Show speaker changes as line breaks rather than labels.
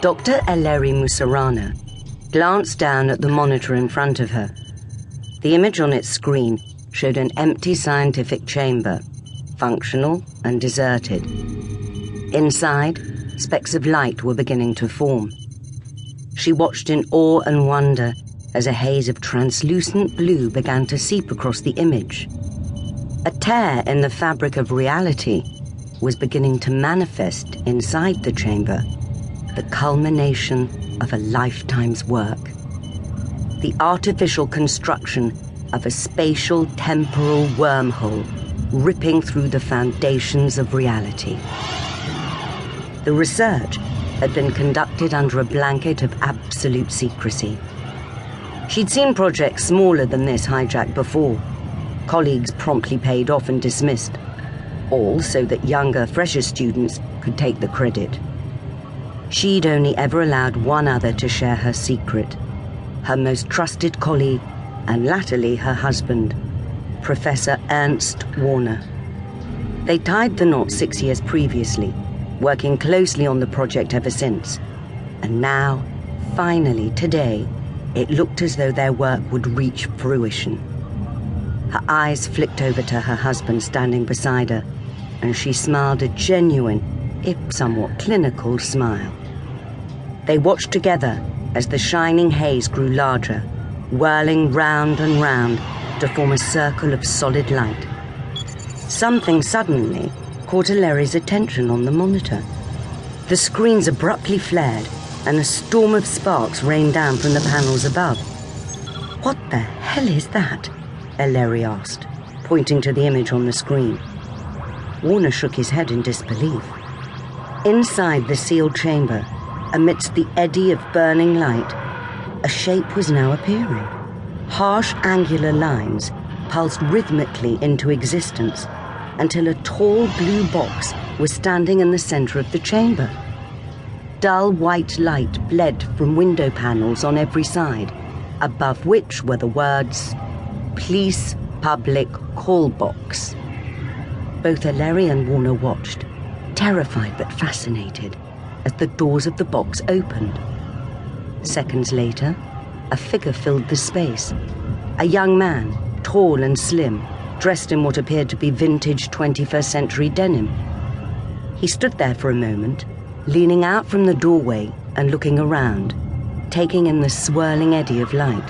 Dr. Elehri Mussurana glanced down at the monitor in front of her. The image on its screen showed an empty scientific chamber, functional and deserted. Inside, specks of light were beginning to form. She watched in awe and wonder as a haze of translucent blue began to seep across the image. A tear in the fabric of reality was beginning to manifest inside the chamber, the culmination of a lifetime's work. The artificial construction of a spatial temporal wormhole ripping through the foundations of reality. The research had been conducted under a blanket of absolute secrecy. She'd seen projects smaller than this hijacked before. Colleagues promptly paid off and dismissed, all so that younger, fresher students could take the credit. She'd only ever allowed one other to share her secret, her most trusted colleague and latterly her husband, Professor Ernst Wharner. They tied the knot 6 years previously, working closely on the project ever since. And now, finally, today, it looked as though their work would reach fruition. Her eyes flicked over to her husband standing beside her, and she smiled a genuine, if somewhat clinical, smile. They watched together as the shining haze grew larger, whirling round and round to form a circle of solid light. Something suddenly caught Elehri's attention on the monitor. The screens abruptly flared, and a storm of sparks rained down from the panels above. "What the hell is that?" Elehri asked, pointing to the image on the screen. Wharner shook his head in disbelief. Inside the sealed chamber, amidst the eddy of burning light, a shape was now appearing. Harsh angular lines pulsed rhythmically into existence until a tall blue box was standing in the center of the chamber. Dull white light bled from window panels on every side, above which were the words, "Police Public Call Box." Both Elehri and Wharner watched, terrified but fascinated, as the doors of the box opened. Seconds later, a figure filled the space. A young man, tall and slim, dressed in what appeared to be vintage 21st century denim. He stood there for a moment, leaning out from the doorway and looking around, taking in the swirling eddy of light.